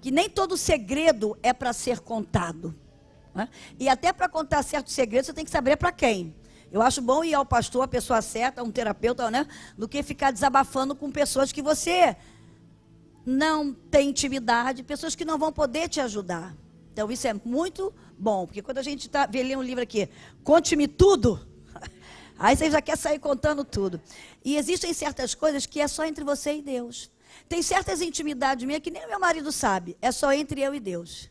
que nem todo segredo é para ser contado, né? E até para contar certos segredos, você tem que saber para quem. Eu acho bom ir ao pastor, a pessoa certa, um terapeuta, né? Do que ficar desabafando com pessoas que você não tem intimidade, pessoas que não vão poder te ajudar. Então isso é muito bom, porque quando a gente vê ler um livro aqui, conte-me tudo, aí você já quer sair contando tudo. E existem certas coisas que é só entre você e Deus. Tem certas intimidades minhas que nem meu marido sabe, é só entre eu e Deus.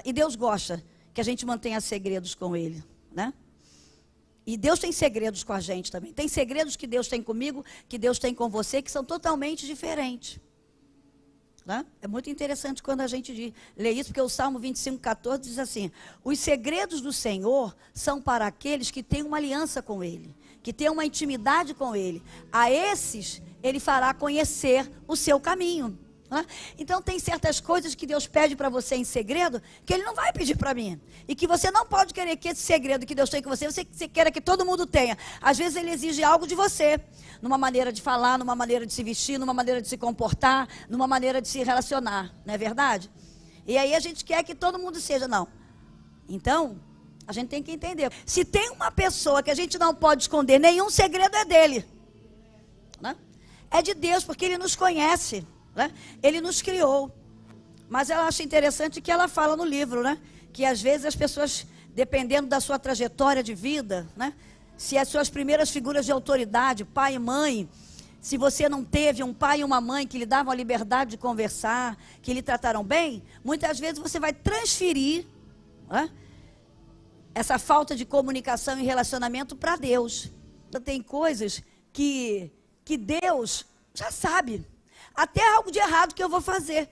E Deus gosta que a gente mantenha segredos com Ele, né? E Deus tem segredos com a gente também. Tem segredos que Deus tem comigo, que Deus tem com você, que são totalmente diferentes. Né? É muito interessante quando a gente lê isso, porque o Salmo 25:14 diz assim: os segredos do Senhor são para aqueles que têm uma aliança com Ele, que têm uma intimidade com Ele. A esses, Ele fará conhecer o seu caminho. Né? Então tem certas coisas que Deus pede para você em segredo, que Ele não vai pedir para mim. E que você não pode querer que esse segredo que Deus tem com você queira que todo mundo tenha. Às vezes Ele exige algo de você, numa maneira de falar, numa maneira de se vestir, numa maneira de se comportar, numa maneira de se relacionar, não é verdade? E aí a gente quer que todo mundo seja, não. Então, a gente tem que entender. Se tem uma pessoa que a gente não pode esconder, nenhum segredo é dele. Né? É de Deus, porque Ele nos conhece. Né? Ele nos criou. Mas eu acho interessante que ela fala no livro, né? Que às vezes as pessoas, dependendo da sua trajetória de vida, né? Se as suas primeiras figuras de autoridade, pai e mãe, se você não teve um pai e uma mãe que lhe davam a liberdade de conversar, que lhe trataram bem, muitas vezes você vai transferir, né, essa falta de comunicação e relacionamento para Deus. Então tem coisas que Deus já sabe. Até algo de errado que eu vou fazer,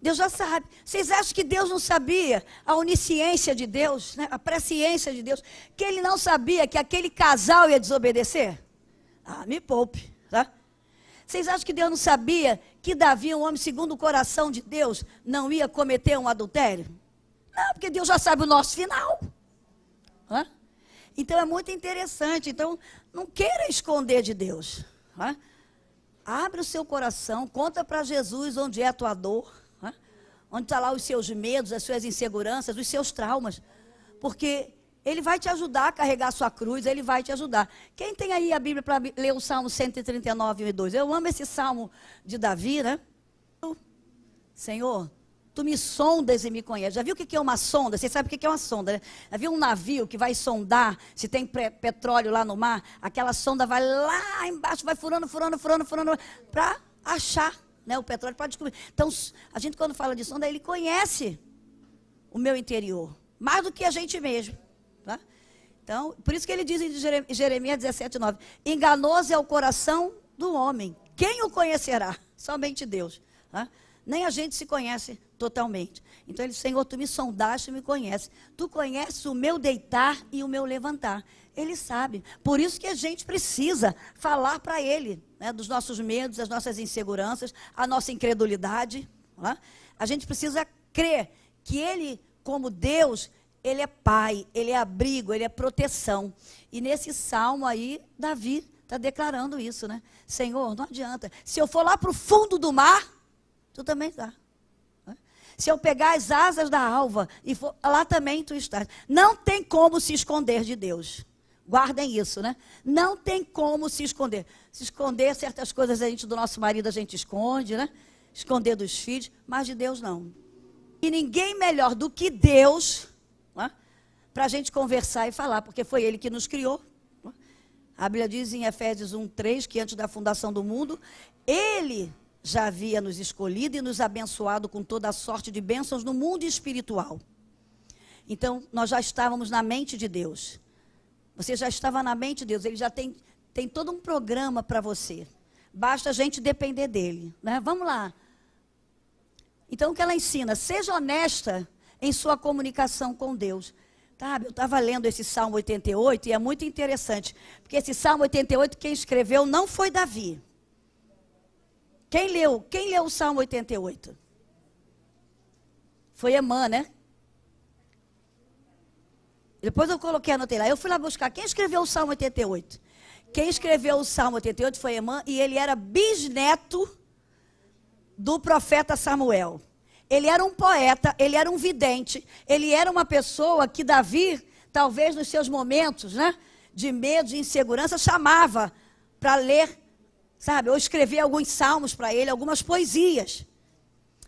Deus já sabe. Vocês acham que Deus não sabia a onisciência de Deus, né? A presciência de Deus, que Ele não sabia que aquele casal ia desobedecer? Ah, me poupe, tá? Vocês acham que Deus não sabia que Davi, um homem segundo o coração de Deus, não ia cometer um adultério? Não, porque Deus já sabe o nosso final. Hã? Então é muito interessante. Então não queira esconder de Deus. Hã? Abre o seu coração, conta para Jesus onde é a tua dor, né? Onde estão lá os seus medos, as suas inseguranças, os seus traumas. Porque Ele vai te ajudar a carregar a sua cruz, Ele vai te ajudar. Quem tem aí a Bíblia para ler o Salmo 139, 1 e 2? Eu amo esse Salmo de Davi, né? Senhor, Tu me sondas e me conheces. Já viu o que é uma sonda? Você sabe o que é uma sonda, né? Já viu um navio que vai sondar se tem petróleo lá no mar? Aquela sonda vai lá embaixo, vai furando, para achar, né, o petróleo, para descobrir. Então, a gente quando fala de sonda, Ele conhece o meu interior, mais do que a gente mesmo. Tá? Então, por isso que Ele diz em Jeremias 17:9, enganoso é o coração do homem. Quem o conhecerá? Somente Deus. Tá? Nem a gente se conhece totalmente. Então Ele, Senhor, Tu me sondaste e me conheces. Tu conheces o meu deitar e o meu levantar. Ele sabe. Por isso que a gente precisa falar para Ele, né, dos nossos medos, das nossas inseguranças, a nossa incredulidade. Né? A gente precisa crer que Ele, como Deus, Ele é Pai, Ele é abrigo, Ele é proteção. E nesse salmo aí, Davi está declarando isso, né? Senhor, não adianta. Se eu for lá para o fundo do mar, Tu também está. Se eu pegar as asas da alva, e for, lá também Tu estás. Não tem como se esconder de Deus. Guardem isso, né? Não tem como se esconder. Se esconder certas coisas do nosso marido a gente esconde, né? Esconder dos filhos, mas de Deus não. E ninguém melhor do que Deus, né, para a gente conversar e falar, porque foi Ele que nos criou. A Bíblia diz em Efésios 1:3 que antes da fundação do mundo, Ele já havia nos escolhido e nos abençoado com toda a sorte de bênçãos no mundo espiritual. Então, nós já estávamos na mente de Deus. Você já estava na mente de Deus. Ele já tem todo um programa para você. Basta a gente depender dEle. Né? Vamos lá. Então, o que ela ensina? Seja honesta em sua comunicação com Deus. Tá, eu estava lendo esse Salmo 88 e é muito interessante. Porque esse Salmo 88, quem escreveu não foi Davi. Quem leu o Salmo 88? Foi Emã, né? Depois eu coloquei, anotei lá. Eu fui lá buscar. Quem escreveu o Salmo 88? Quem escreveu o Salmo 88 foi Emã, e ele era bisneto do profeta Samuel. Ele era um poeta, ele era um vidente, ele era uma pessoa que Davi, talvez nos seus momentos, né, de medo, de insegurança, chamava para ler, sabe, ou escrever alguns salmos para ele, algumas poesias.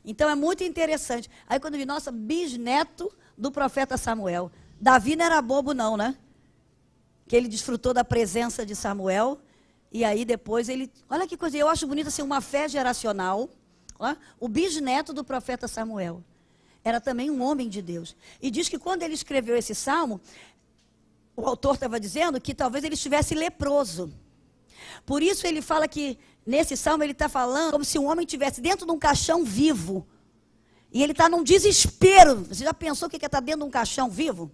Então é muito interessante. Aí quando eu vi, nossa, bisneto do profeta Samuel. Davi não era bobo não, né? Que ele desfrutou da presença de Samuel, e aí depois ele... Olha que coisa, eu acho bonito assim, uma fé geracional. Ó, o bisneto do profeta Samuel. Era também um homem de Deus. E diz que quando ele escreveu esse salmo, o autor estava dizendo que talvez ele estivesse leproso. Por isso ele fala que, nesse salmo, ele está falando como se um homem estivesse dentro de um caixão vivo. E ele está num desespero. Você já pensou o que é estar dentro de um caixão vivo?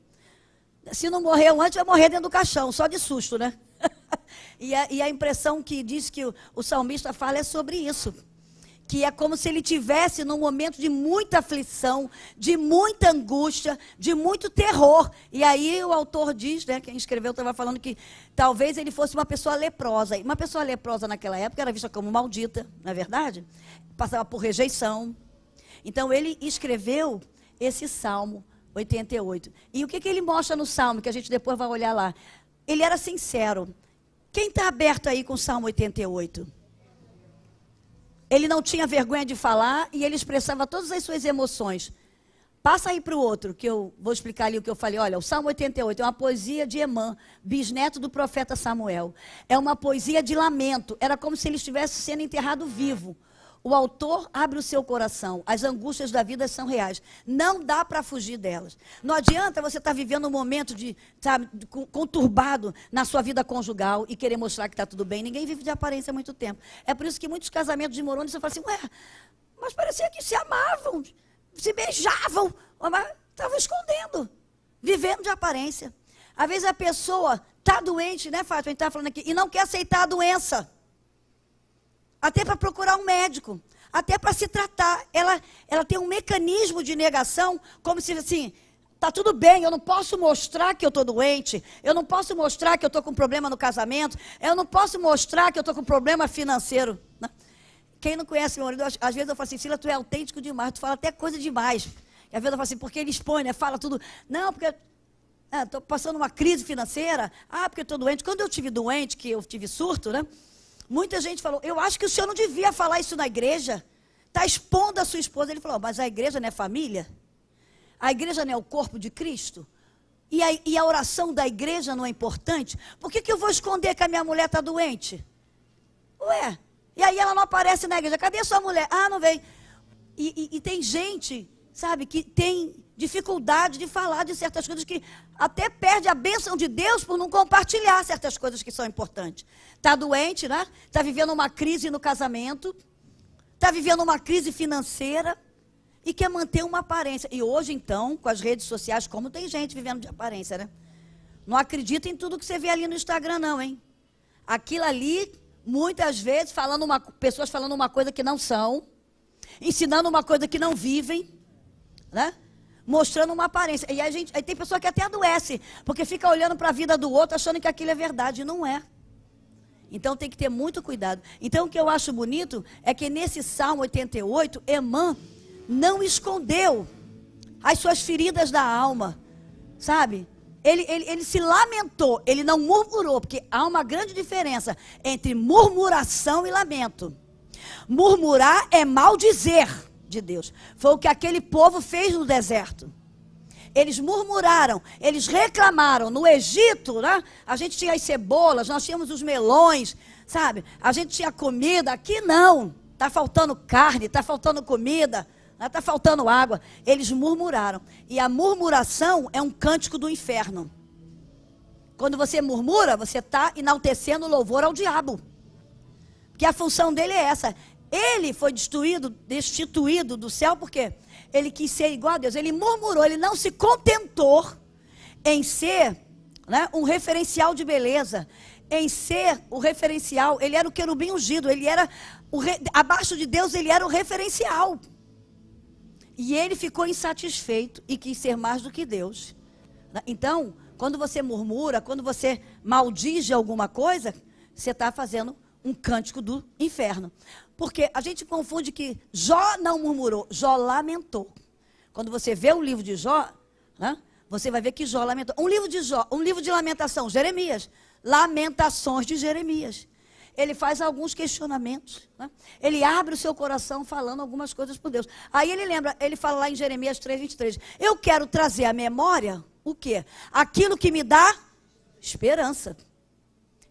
Se não morreu antes, vai morrer dentro do caixão, só de susto, né? e a impressão que diz que o salmista fala é sobre isso. Que é como se ele tivesse num momento de muita aflição, de muita angústia, de muito terror. E aí o autor diz, né, quem escreveu estava falando que talvez ele fosse uma pessoa leprosa. E uma pessoa leprosa naquela época era vista como maldita, não é verdade? Passava por rejeição. Então ele escreveu esse Salmo 88. E o que ele mostra no Salmo, que a gente depois vai olhar lá? Ele era sincero. Quem está aberto aí com o Salmo 88? Ele não tinha vergonha de falar e ele expressava todas as suas emoções. Passa aí para o outro, que eu vou explicar ali o que eu falei. Olha, o Salmo 88 é uma poesia de Emã, bisneto do profeta Samuel. É uma poesia de lamento. Era como se ele estivesse sendo enterrado vivo. O autor abre o seu coração. As angústias da vida são reais. Não dá para fugir delas. Não adianta você estar vivendo um momento sabe, conturbado na sua vida conjugal e querer mostrar que está tudo bem. Ninguém vive de aparência há muito tempo. É por isso que muitos casamentos desmoronam e você fala assim, ué, mas parecia que se amavam, se beijavam, mas estavam escondendo, vivendo de aparência. Às vezes a pessoa está doente, né, Fátima? A gente está falando aqui, e não quer aceitar a doença. Até para procurar um médico, até para se tratar. Ela tem um mecanismo de negação, como se assim, está tudo bem, eu não posso mostrar que eu estou doente, eu não posso mostrar que eu estou com problema no casamento, eu não posso mostrar que eu estou com problema financeiro. Quem não conhece meu marido, às vezes eu falo assim, Sila, tu é autêntico demais, tu fala até coisa demais. E às vezes eu falo assim, porque ele expõe, né, fala tudo. Não, porque estou passando uma crise financeira, porque eu estou doente. Quando eu tive doente, que eu tive surto, né? Muita gente falou, eu acho que o senhor não devia falar isso na igreja. Está expondo a sua esposa. Ele falou, mas a igreja não é família? A igreja não é o corpo de Cristo? E a oração da igreja não é importante? Por que eu vou esconder que a minha mulher está doente? Ué, e aí ela não aparece na igreja. Cadê a sua mulher? Não veio. E tem gente, sabe, que tem dificuldade de falar de certas coisas que até perde a bênção de Deus por não compartilhar certas coisas que são importantes. Está doente, né? Está vivendo uma crise no casamento, está vivendo uma crise financeira e quer manter uma aparência. E hoje, então, com as redes sociais, como tem gente vivendo de aparência, né? Não acredita em tudo que você vê ali no Instagram, não, hein? Aquilo ali, muitas vezes, pessoas falando uma coisa que não são, ensinando uma coisa que não vivem, né? Mostrando uma aparência. E aí tem pessoa que até adoece, porque fica olhando para a vida do outro, achando que aquilo é verdade, e não é. Então tem que ter muito cuidado. Então o que eu acho bonito é que nesse Salmo 88, Emã não escondeu as suas feridas da alma, sabe? Ele se lamentou, ele não murmurou, porque há uma grande diferença entre murmuração e lamento. Murmurar é maldizer de Deus. Foi o que aquele povo fez no deserto. Eles murmuraram, eles reclamaram. No Egito, né, a gente tinha as cebolas, nós tínhamos os melões, sabe? A gente tinha comida, aqui não. Está faltando carne, está faltando comida, está faltando água. Eles murmuraram. E a murmuração é um cântico do inferno. Quando você murmura, você está enaltecendo o louvor ao diabo. Porque a função dele é essa. Ele foi destituído do céu porque ele quis ser igual a Deus. Ele murmurou, ele não se contentou em ser, né, um referencial de beleza, em ser o referencial. Ele era o querubim ungido, ele era abaixo de Deus, ele era o referencial. E ele ficou insatisfeito e quis ser mais do que Deus. Então, quando você murmura, quando você maldige alguma coisa, você está fazendo um cântico do inferno. Porque a gente confunde que Jó não murmurou, Jó lamentou. Quando você vê o livro de Jó, né, você vai ver que Jó lamentou. Um livro de Jó, um livro de lamentação, Jeremias. Lamentações de Jeremias. Ele faz alguns questionamentos, né? Ele abre o seu coração falando algumas coisas por Deus. Aí ele lembra, ele fala lá em Jeremias 3:23, eu quero trazer à memória, o quê? Aquilo que me dá esperança.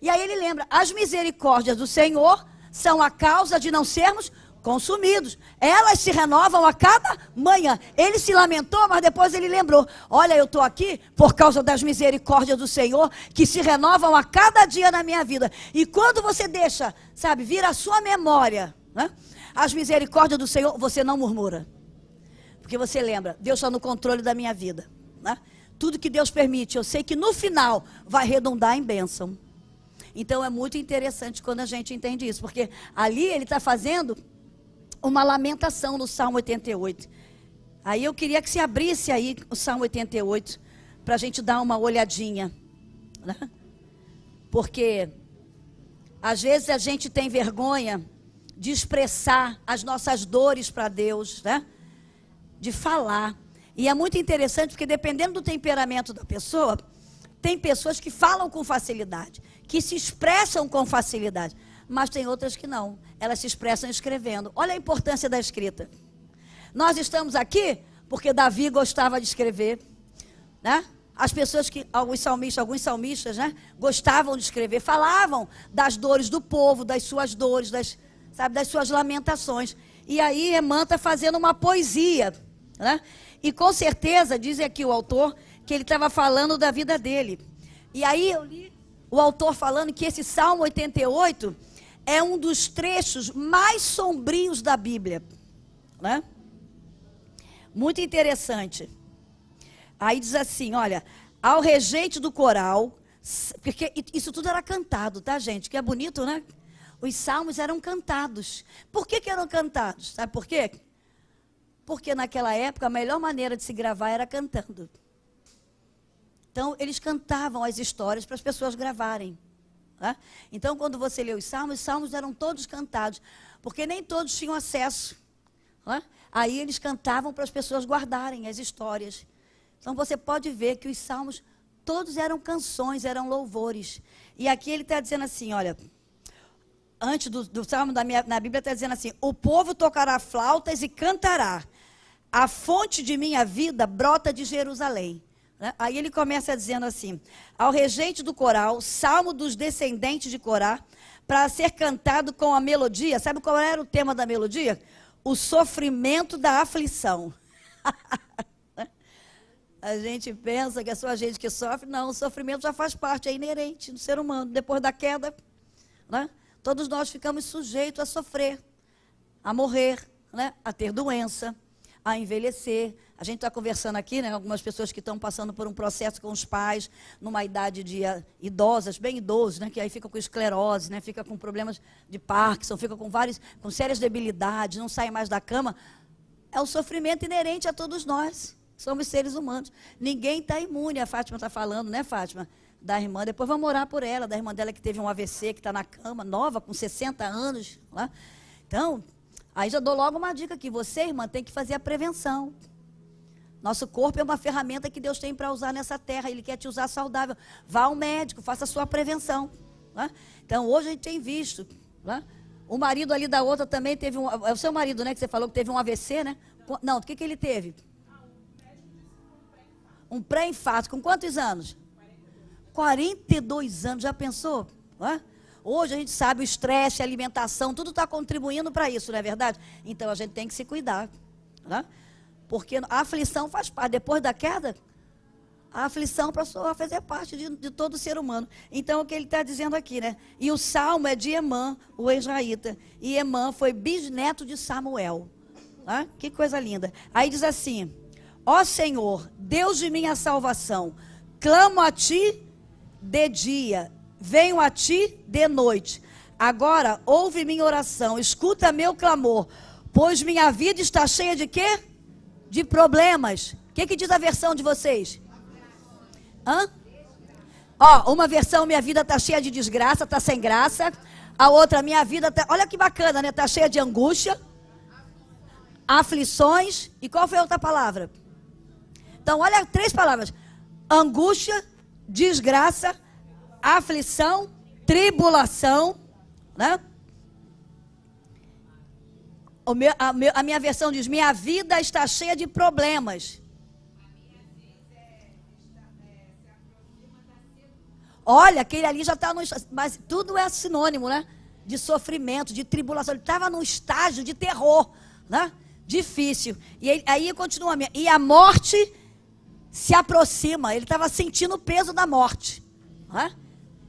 E aí ele lembra, as misericórdias do Senhor são a causa de não sermos consumidos. Elas se renovam a cada manhã. Ele se lamentou, mas depois ele lembrou. Olha, eu estou aqui por causa das misericórdias do Senhor, que se renovam a cada dia na minha vida. E quando você deixa, sabe, vir a sua memória, né, as misericórdias do Senhor, você não murmura. Porque você lembra, Deus está no controle da minha vida, né? Tudo que Deus permite, eu sei que no final vai redundar em bênção. Então é muito interessante quando a gente entende isso, porque ali ele está fazendo uma lamentação no Salmo 88. Aí eu queria que se abrisse aí o Salmo 88, para a gente dar uma olhadinha, né? Porque às vezes a gente tem vergonha de expressar as nossas dores para Deus, né? De falar. E é muito interessante porque dependendo do temperamento da pessoa, tem pessoas que falam com facilidade, que se expressam com facilidade. Mas tem outras que não, elas se expressam escrevendo. Olha a importância da escrita. Nós estamos aqui porque Davi gostava de escrever, né? As pessoas que, alguns salmistas, né, gostavam de escrever, falavam das dores do povo, das suas dores, das suas lamentações. E aí Emã está fazendo uma poesia, né? E com certeza, diz aqui o autor, que ele estava falando da vida dele. E aí eu li o autor falando que esse Salmo 88 é um dos trechos mais sombrios da Bíblia, né? Muito interessante. Aí diz assim, olha, ao regente do coral, porque isso tudo era cantado, tá, gente? Que é bonito, né? Os salmos eram cantados. Por que eram cantados? Sabe por quê? Porque naquela época a melhor maneira de se gravar era cantando. Então, eles cantavam as histórias para as pessoas gravarem. Tá? Então, quando você lê os salmos eram todos cantados, porque nem todos tinham acesso. Tá? Aí eles cantavam para as pessoas guardarem as histórias. Então, você pode ver que os salmos todos eram canções, eram louvores. E aqui ele está dizendo assim, olha, antes do salmo na Bíblia está dizendo assim, o povo tocará flautas e cantará. A fonte de minha vida brota de Jerusalém. Aí ele começa dizendo assim, ao regente do coral, salmo dos descendentes de Corá, para ser cantado com a melodia. Sabe qual era o tema da melodia? O sofrimento da aflição. A gente pensa que é só a gente que sofre. Não, o sofrimento já faz parte, é inerente do ser humano. Depois da queda, né, todos nós ficamos sujeitos a sofrer, a morrer, né, a ter doença, a envelhecer. A gente está conversando aqui, né, algumas pessoas que estão passando por um processo com os pais, numa idade de idosas, bem idosos, né, que aí fica com esclerose, né, fica com problemas de Parkinson, fica com sérias debilidades, não sai mais da cama. É o sofrimento inerente a todos nós. Somos seres humanos. Ninguém está imune. A Fátima está falando, né, Fátima? Da irmã. Depois vamos orar por ela, da irmã dela que teve um AVC, que está na cama, nova, com 60 anos. Né? Então, aí já dou logo uma dica aqui. Você, irmã, tem que fazer a prevenção. Nosso corpo é uma ferramenta que Deus tem para usar nessa terra. Ele quer te usar saudável. Vá ao médico, faça a sua prevenção. Né? Então, hoje a gente tem visto. Né? O marido ali da outra também teve um... É o seu marido, né, que você falou que teve um AVC, né? Não, o que ele teve? Um pré-infarto. Com quantos anos? 42 anos. Já pensou? Hã? Hoje a gente sabe o estresse, a alimentação, tudo está contribuindo para isso, não é verdade? Então a gente tem que se cuidar. Né? Porque a aflição faz parte. Depois da queda, a aflição passou a fazer parte de todo ser humano. Então o que ele está dizendo aqui, né? E o salmo é de Emã, o israelita. E Emã foi bisneto de Samuel. Né? Que coisa linda. Aí diz assim... Ó Senhor, Deus de minha salvação, clamo a Ti de dia, venho a Ti de noite. Agora, ouve minha oração, escuta meu clamor, pois minha vida está cheia de quê? De problemas. O que diz a versão de vocês? Hã? Ó, uma versão, minha vida está cheia de desgraça, está sem graça. A outra, minha vida, olha que bacana, né? Está cheia de angústia, aflições. E qual foi a outra palavra? Então, olha 3 palavras. Angústia, desgraça, aflição, tribulação, né? A minha versão diz, minha vida está cheia de problemas. Olha, aquele ali já está no... Mas tudo é sinônimo, né? De sofrimento, de tribulação. Ele estava num estágio de terror, né? Difícil. E aí continua. E a morte se aproxima. Ele estava sentindo o peso da morte. Né?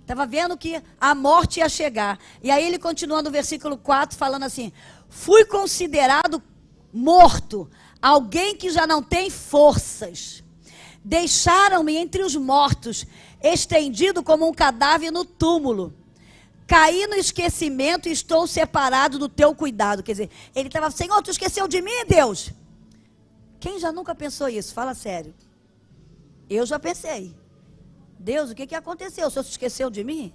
Estava vendo que a morte ia chegar. E aí ele continua no versículo 4, falando assim... Fui considerado morto, alguém que já não tem forças. Deixaram-me entre os mortos, estendido como um cadáver no túmulo. Caí no esquecimento e estou separado do teu cuidado. Quer dizer, ele estava, Senhor, tu esqueceu de mim, Deus? Quem já nunca pensou isso? Fala sério. Eu já pensei. Deus, o que aconteceu? O Senhor se esqueceu de mim?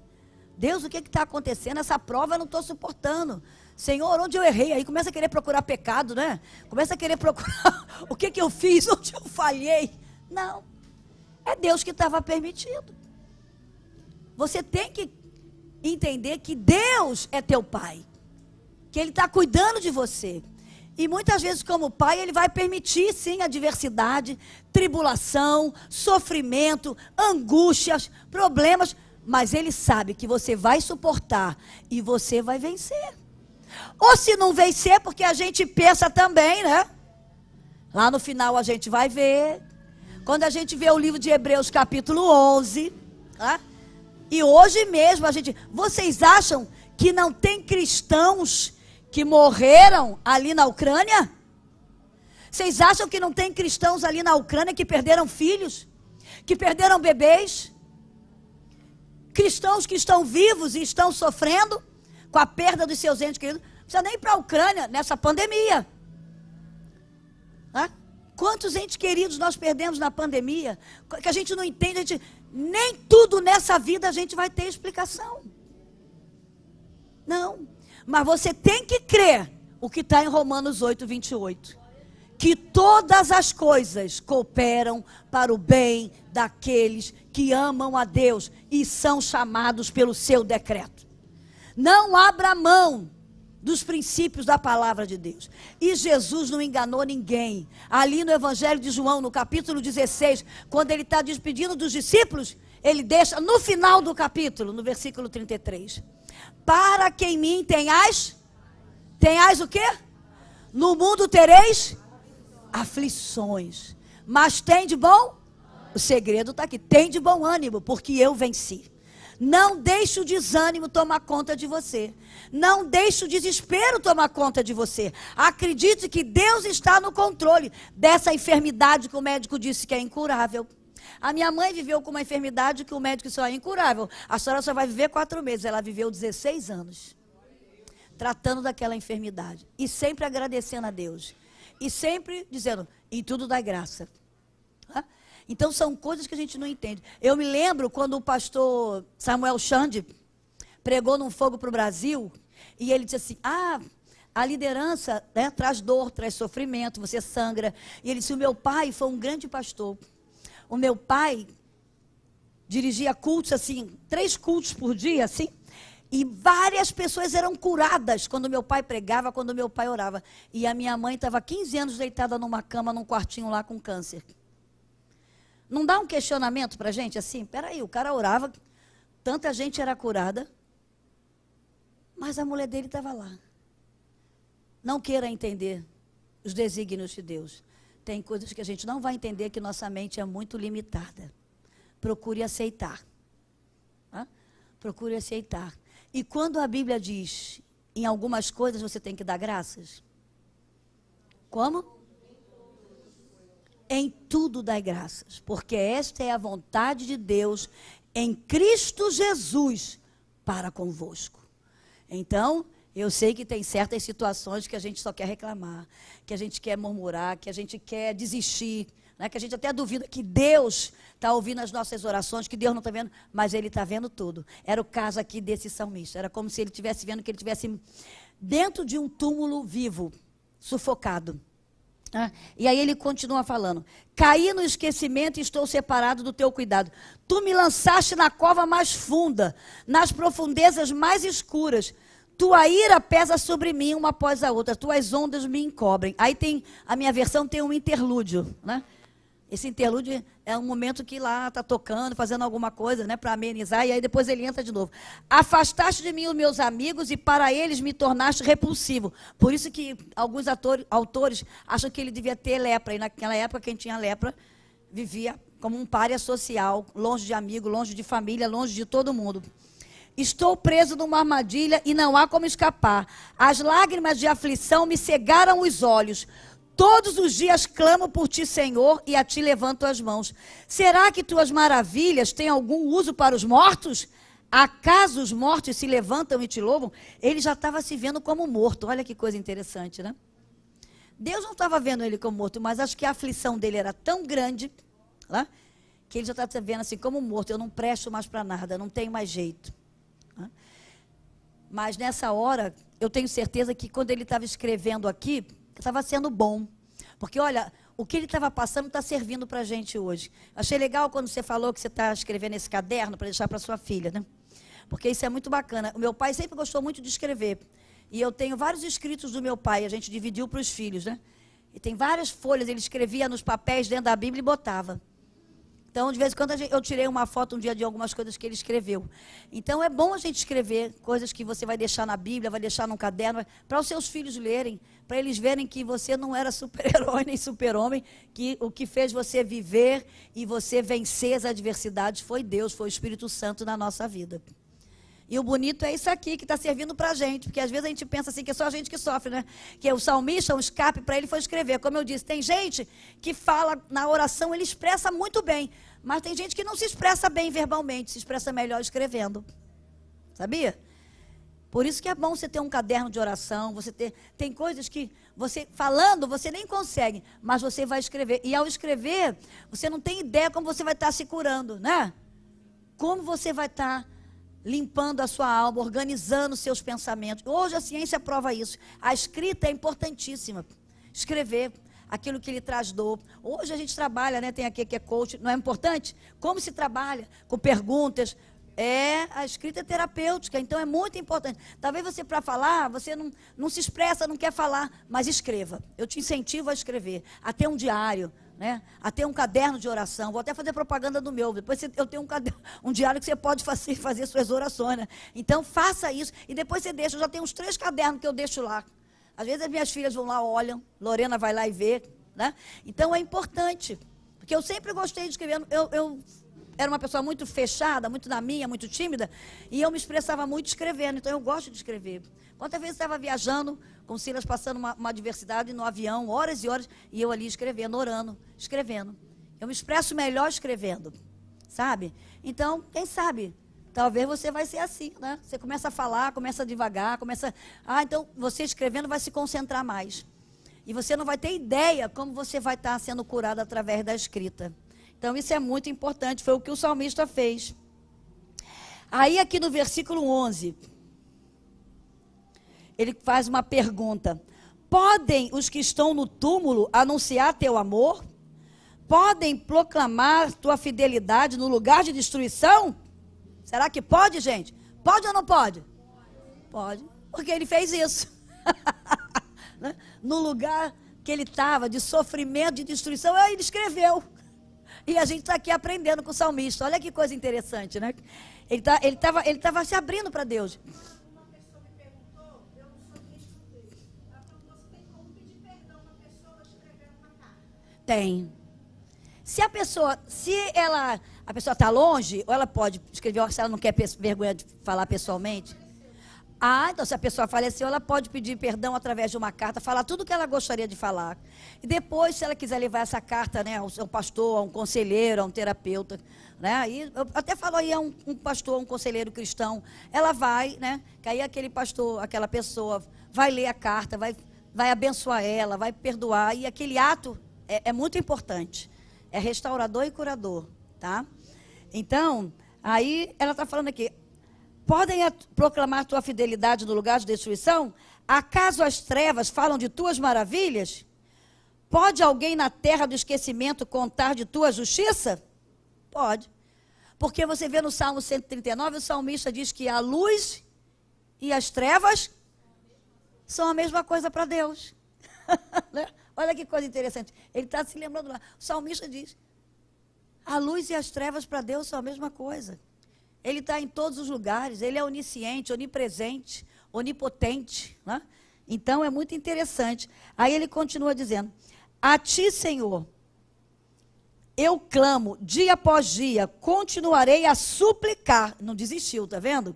Deus, o que está acontecendo? Essa prova eu não estou suportando. Senhor, onde eu errei? Aí começa a querer procurar pecado, né? Começa a querer procurar o que eu fiz, onde eu falhei. Não. É Deus que estava permitindo. Você tem que entender que Deus é teu pai. Que Ele está cuidando de você. E muitas vezes, como pai, Ele vai permitir, sim, adversidade, tribulação, sofrimento, angústias, problemas. Mas Ele sabe que você vai suportar e você vai vencer. Ou se não vencer, porque a gente pensa também, né? Lá no final a gente vai ver. Quando a gente vê o livro de Hebreus capítulo 11, tá? E hoje mesmo a gente... Vocês acham que não tem cristãos que morreram ali na Ucrânia? Vocês acham que não tem cristãos ali na Ucrânia que perderam filhos? Que perderam bebês? Cristãos que estão vivos e estão sofrendo com a perda dos seus entes queridos? Não precisa nem ir para a Ucrânia nessa pandemia. Quantos entes queridos nós perdemos na pandemia? Que a gente não entende, nem tudo nessa vida a gente vai ter explicação. Não. Mas você tem que crer o que está em Romanos 8, 28. Que todas as coisas cooperam para o bem daqueles que amam a Deus e são chamados pelo seu decreto. Não abra mão dos princípios da palavra de Deus. E Jesus não enganou ninguém. Ali no Evangelho de João, no capítulo 16, quando ele está despedindo dos discípulos, ele deixa no final do capítulo, no versículo 33. Para que em mim tenhais o quê? No mundo tereis aflições. Mas tem de bom? O segredo está aqui. Tem de bom ânimo, porque eu venci. Não deixe o desânimo tomar conta de você. Não deixe o desespero tomar conta de você. Acredite que Deus está no controle dessa enfermidade que o médico disse que é incurável. A minha mãe viveu com uma enfermidade que o médico disse é incurável. A senhora só vai viver 4 meses. Ela viveu 16 anos. Tratando daquela enfermidade. E sempre agradecendo a Deus. E sempre dizendo, em tudo dá graça. Então são coisas que a gente não entende. Eu me lembro quando o pastor Samuel Xande pregou num fogo para o Brasil, e ele disse assim, a liderança, né, traz dor, traz sofrimento, você sangra. E ele disse, o meu pai foi um grande pastor. O meu pai dirigia cultos assim, 3 cultos por dia, assim, e várias pessoas eram curadas quando meu pai pregava, quando meu pai orava. E a minha mãe estava 15 anos deitada numa cama, num quartinho lá com câncer. Não dá um questionamento para a gente assim? Peraí, o cara orava, tanta gente era curada, mas a mulher dele estava lá. Não queira entender os desígnios de Deus. Tem coisas que a gente não vai entender, que nossa mente é muito limitada. Procure aceitar. Procure aceitar. E quando a Bíblia diz, em algumas coisas você tem que dar graças. Como? Em tudo dai graças, porque esta é a vontade de Deus em Cristo Jesus para convosco. Então, eu sei que tem certas situações que a gente só quer reclamar, que a gente quer murmurar, que a gente quer desistir, né? Que a gente até duvida que Deus está ouvindo as nossas orações, que Deus não está vendo, mas Ele está vendo tudo. Era o caso aqui desse salmista. Era como se ele estivesse vendo que ele estivesse dentro de um túmulo vivo, sufocado. E aí ele continua falando: caí no esquecimento e estou separado do teu cuidado. Tu me lançaste na cova mais funda, nas profundezas mais escuras. Tua ira pesa sobre mim uma após a outra, tuas ondas me encobrem. Aí tem, a minha versão tem um interlúdio, né? Esse interlúdio é um momento que lá está tocando, fazendo alguma coisa, né, para amenizar, e aí depois ele entra de novo. Afastaste de mim os meus amigos e para eles me tornaste repulsivo. Por isso que alguns autores acham que ele devia ter lepra, e naquela época quem tinha lepra vivia como um pária social, longe de amigo, longe de família, longe de todo mundo. Estou preso numa armadilha e não há como escapar. As lágrimas de aflição me cegaram os olhos. Todos os dias clamo por ti, Senhor, e a ti levanto as mãos. Será que tuas maravilhas têm algum uso para os mortos? Acaso os mortos se levantam e te louvam? Ele já estava se vendo como morto. Olha que coisa interessante, né? Deus não estava vendo ele como morto, mas acho que a aflição dele era tão grande, né, que ele já estava se vendo assim como morto. Eu não presto mais para nada, não tenho mais jeito. Né? Mas nessa hora, eu tenho certeza que quando ele estava escrevendo aqui, estava sendo bom, porque olha, o que ele estava passando está servindo para a gente hoje. Achei legal quando você falou que você está escrevendo esse caderno para deixar para sua filha, né? Porque isso é muito bacana. O meu pai sempre gostou muito de escrever, e eu tenho vários escritos do meu pai, a gente dividiu para os filhos, né? E tem várias folhas, ele escrevia nos papéis dentro da Bíblia e botava. Então, de vez em quando, eu tirei uma foto um dia de algumas coisas que ele escreveu. Então, é bom a gente escrever coisas que você vai deixar na Bíblia, vai deixar num caderno, para os seus filhos lerem, para eles verem que você não era super-herói nem super-homem, que o que fez você viver e você vencer as adversidades foi Deus, foi o Espírito Santo na nossa vida. E o bonito é isso aqui que está servindo para a gente, porque às vezes a gente pensa assim que é só a gente que sofre, né? Que o salmista, um escape para ele foi escrever. Como eu disse, tem gente que fala na oração, ele expressa muito bem, mas tem gente que não se expressa bem verbalmente, se expressa melhor escrevendo. Sabia? Por isso que é bom você ter um caderno de oração, tem coisas que você, falando, você nem consegue, mas você vai escrever. E ao escrever, você não tem ideia como você vai estar se curando, né? Como você vai estar limpando a sua alma, organizando os seus pensamentos. Hoje a ciência prova isso. A escrita é importantíssima. Escrever aquilo que lhe traz dor. Hoje a gente trabalha, né? Tem aqui que é coach, não é importante? Como se trabalha? Com perguntas. A escrita é terapêutica, então é muito importante. Talvez você, para falar, você não se expressa, não quer falar, mas escreva. Eu te incentivo a escrever, a ter um diário, né? A ter um caderno de oração. Vou até fazer propaganda do meu. Depois eu tenho um diário que você pode fazer suas orações, né? Então faça isso e depois você deixa. Eu já tenho uns 3 cadernos que eu deixo lá. Às vezes as minhas filhas vão lá, olham, Lorena vai lá e vê, né? Então é importante, porque eu sempre gostei de escrever. Eu era uma pessoa muito fechada, muito na minha, muito tímida, e eu me expressava muito escrevendo, então eu gosto de escrever. Quantas vezes eu estava viajando, com o Silas passando uma adversidade no avião, horas e horas, e eu ali escrevendo, orando, escrevendo. Eu me expresso melhor escrevendo, sabe? Então, quem sabe, talvez você vai ser assim, né? Você começa a falar, começa devagar, então você escrevendo vai se concentrar mais. E você não vai ter ideia como você vai estar sendo curado através da escrita. Então, isso é muito importante, foi o que o salmista fez. Aí, aqui no versículo 11, ele faz uma pergunta. Podem os que estão no túmulo anunciar teu amor? Podem proclamar tua fidelidade no lugar de destruição? Será que pode, gente? Pode ou não pode? Pode, porque ele fez isso. No lugar que ele estava, de sofrimento, de destruição, ele escreveu. E a gente está aqui aprendendo com o salmista. Olha que coisa interessante, né? Ele tava se abrindo para Deus. Uma pessoa me perguntou, eu não sou ministro dele. Ela perguntou se tem como pedir perdão a uma pessoa escrevendo uma carta. Tem. Se a pessoa está longe, ou ela pode escrever, se ela não quer vergonha de falar pessoalmente. Então se a pessoa faleceu, ela pode pedir perdão através de uma carta, falar tudo o que ela gostaria de falar. E depois, se ela quiser levar essa carta, né, ao seu pastor, a um conselheiro, a um terapeuta, né, e eu até falo aí a um pastor, um conselheiro cristão, ela vai, né, que aí aquele pastor, aquela pessoa vai ler a carta, vai abençoar ela, vai perdoar, e aquele ato é muito importante. É restaurador e curador, tá? Então, aí ela está falando aqui, podem proclamar tua fidelidade no lugar de destruição? Acaso as trevas falam de tuas maravilhas? Pode alguém na terra do esquecimento contar de tua justiça? Pode. Porque você vê no Salmo 139, o salmista diz que a luz e as trevas são a mesma coisa para Deus. Olha que coisa interessante. Ele está se lembrando lá. O salmista diz, a luz e as trevas para Deus são a mesma coisa. Ele está em todos os lugares, ele é onisciente, onipresente, onipotente. Né? Então, é muito interessante. Aí ele continua dizendo, a ti, Senhor, eu clamo dia após dia, continuarei a suplicar. Não desistiu, está vendo?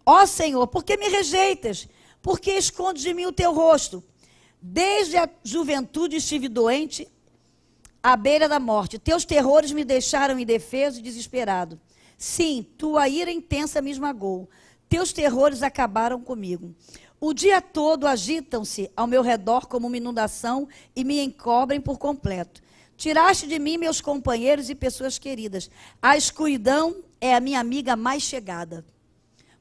Ó Senhor, por que me rejeitas? Por que escondes de mim o teu rosto? Desde a juventude estive doente, à beira da morte. Teus terrores me deixaram indefeso e desesperado. Sim, tua ira intensa me esmagou. Teus terrores acabaram comigo. O dia todo agitam-se ao meu redor como uma inundação e me encobrem por completo. Tiraste de mim meus companheiros e pessoas queridas. A escuridão é a minha amiga mais chegada.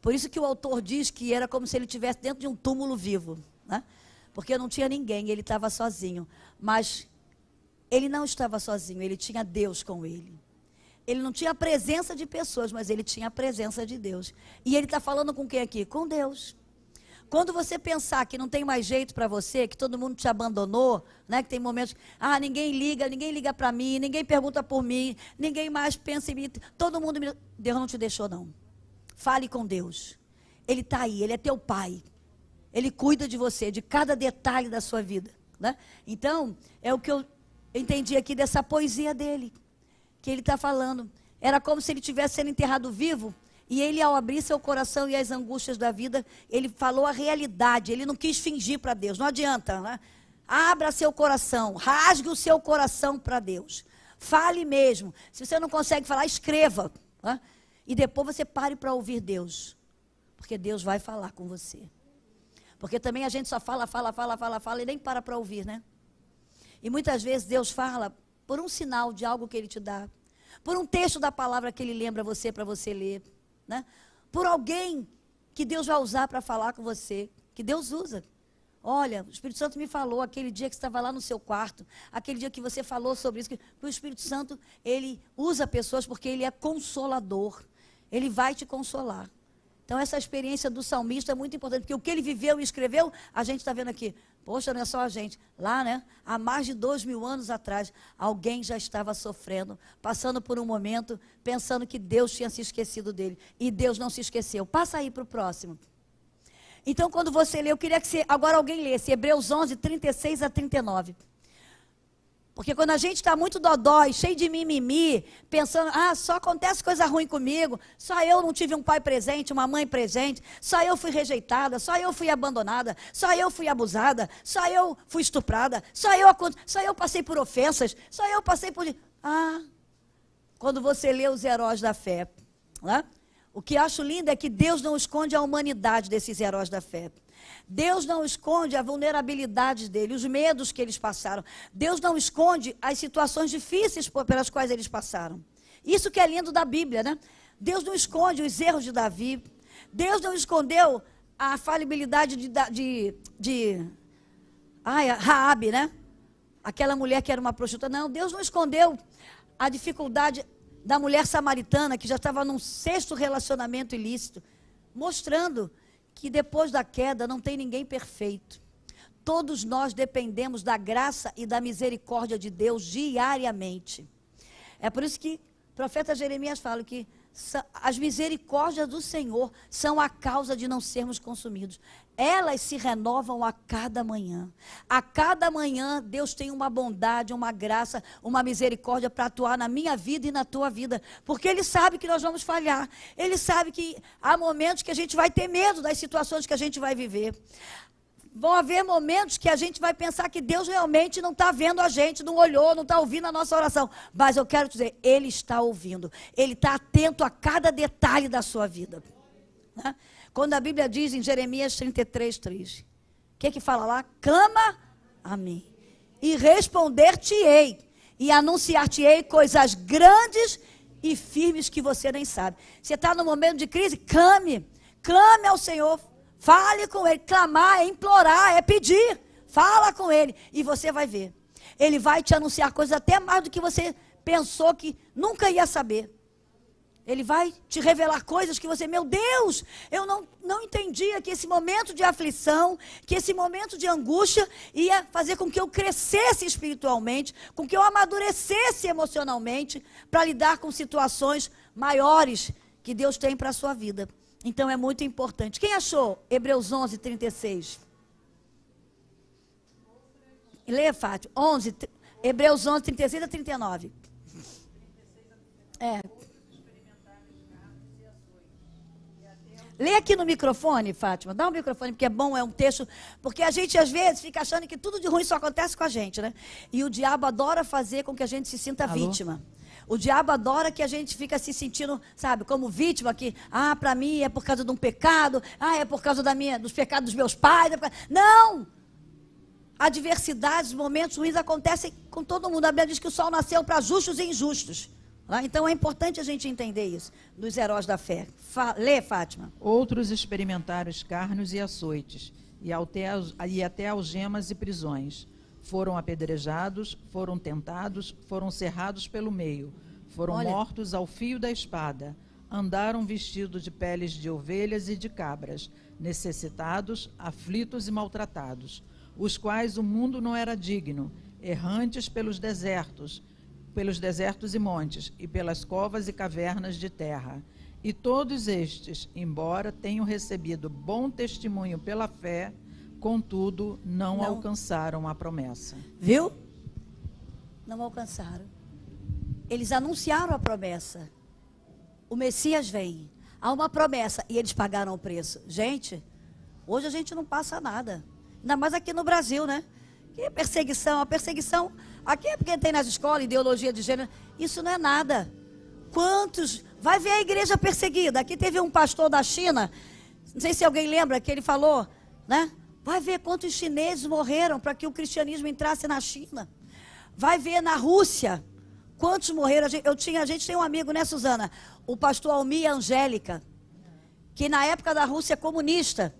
Por isso que o autor diz que era como se ele estivesse dentro de um túmulo vivo, né? Porque não tinha ninguém, ele estava sozinho. Mas ele não estava sozinho, ele tinha Deus com ele. Ele não tinha a presença de pessoas, mas ele tinha a presença de Deus. E ele está falando com quem aqui? Com Deus. Quando você pensar que não tem mais jeito para você, que todo mundo te abandonou, né, que tem momentos, ninguém liga para mim, ninguém pergunta por mim, ninguém mais pensa em mim, todo mundo me... Deus não te deixou, não. Fale com Deus. Ele está aí, ele é teu pai. Ele cuida de você, de cada detalhe da sua vida. Né? Então, é o que eu entendi aqui dessa poesia dele, que ele está falando. Era como se ele tivesse sendo enterrado vivo, e ele, ao abrir seu coração e as angústias da vida, ele falou a realidade, ele não quis fingir para Deus, não adianta, né? Abra seu coração, rasgue o seu coração para Deus. Fale mesmo. Se você não consegue falar, escreva. Né? E depois você pare para ouvir Deus, porque Deus vai falar com você. Porque também a gente só fala e nem para ouvir, né? E muitas vezes Deus fala por um sinal de algo que Ele te dá, por um texto da palavra que Ele lembra você para você ler, né? Por alguém que Deus vai usar para falar com você, que Deus usa. Olha, o Espírito Santo me falou aquele dia que você estava lá no seu quarto, aquele dia que você falou sobre isso, que o Espírito Santo, ele usa pessoas porque ele é consolador, ele vai te consolar. Então, essa experiência do salmista é muito importante, porque o que ele viveu e escreveu, a gente está vendo aqui. Poxa, não é só a gente. Lá, né, há mais de 2000 anos atrás, alguém já estava sofrendo, passando por um momento, pensando que Deus tinha se esquecido dele. E Deus não se esqueceu. Passa aí para o próximo. Então, quando você lê, eu queria que agora alguém lesse Hebreus 11, 36 a 39. Porque quando a gente está muito dodói, cheio de mimimi, pensando, só acontece coisa ruim comigo, só eu não tive um pai presente, uma mãe presente, só eu fui rejeitada, só eu fui abandonada, só eu fui abusada, só eu fui estuprada, só eu passei por ofensas, só eu passei por... Quando você lê os heróis da fé, né? O que acho lindo é que Deus não esconde a humanidade desses heróis da fé. Deus não esconde a vulnerabilidade dele, os medos que eles passaram. Deus não esconde as situações difíceis pelas quais eles passaram. Isso que é lindo da Bíblia, né? Deus não esconde os erros de Davi. Deus não escondeu a falibilidade de Raabe, né? Aquela mulher que era uma prostituta. Não, Deus não escondeu a dificuldade da mulher samaritana, que já estava num 6º relacionamento ilícito, mostrando que depois da queda não tem ninguém perfeito. Todos nós dependemos da graça e da misericórdia de Deus diariamente. É por isso que o profeta Jeremias fala que as misericórdias do Senhor são a causa de não sermos consumidos. Elas se renovam a cada manhã. A cada manhã Deus tem uma bondade, uma graça, uma misericórdia para atuar na minha vida e na tua vida. Porque Ele sabe que nós vamos falhar. Ele sabe que há momentos que a gente vai ter medo das situações que a gente vai viver. Vão haver momentos que a gente vai pensar que Deus realmente não está vendo a gente, não olhou, não está ouvindo a nossa oração. Mas eu quero te dizer, Ele está ouvindo. Ele está atento a cada detalhe da sua vida. Né? Quando a Bíblia diz em Jeremias 33, 3, o que fala lá? Clama a mim e responder-te-ei e anunciar-te-ei coisas grandes e firmes que você nem sabe. Você está no momento de crise? Clame ao Senhor, fale com Ele. Clamar é implorar, é pedir. Fala com Ele e você vai ver. Ele vai te anunciar coisas até mais do que você pensou que nunca ia saber. Ele vai te revelar coisas que você, meu Deus, eu não entendia que esse momento de aflição, que esse momento de angústia ia fazer com que eu crescesse espiritualmente, com que eu amadurecesse emocionalmente, para lidar com situações maiores que Deus tem para a sua vida. Então é muito importante. Quem achou Hebreus 11, 36? Leia, Fátima. Hebreus 11, 36 a 39. Lê aqui no microfone, Fátima. Dá um microfone, porque é bom, é um texto. Porque a gente, às vezes, fica achando que tudo de ruim só acontece com a gente, né? E o diabo adora fazer com que a gente se sinta vítima. O diabo adora que a gente fica se sentindo, sabe, como vítima, que, para mim é por causa de um pecado, é por causa dos pecados dos meus pais. Não! Adversidades, momentos ruins acontecem com todo mundo. A Bíblia diz que o sol nasceu para justos e injustos. Então é importante a gente entender isso, dos heróis da fé. Lê, Fátima. Outros experimentaram escárnios e açoites, e até algemas e prisões. Foram apedrejados, foram tentados, foram cerrados pelo meio, foram mortos ao fio da espada, andaram vestidos de peles de ovelhas e de cabras, necessitados, aflitos e maltratados, os quais o mundo não era digno, errantes pelos desertos e montes, e pelas covas e cavernas de terra. E todos estes, embora tenham recebido bom testemunho pela fé, contudo, não alcançaram a promessa. Viu? Não alcançaram. Eles anunciaram a promessa. O Messias vem. Há uma promessa e eles pagaram o preço. Gente, hoje a gente não passa nada. Ainda mais aqui no Brasil, né? Que perseguição? A perseguição aqui é porque tem nas escolas ideologia de gênero. Isso não é nada. Quantos? Vai ver a igreja perseguida. Aqui teve um pastor da China, não sei se alguém lembra, que ele falou, né? Vai ver quantos chineses morreram para que o cristianismo entrasse na China. Vai ver na Rússia quantos morreram. A gente tem um amigo, né, Suzana? O pastor Almi e a Angélica, que na época da Rússia comunista,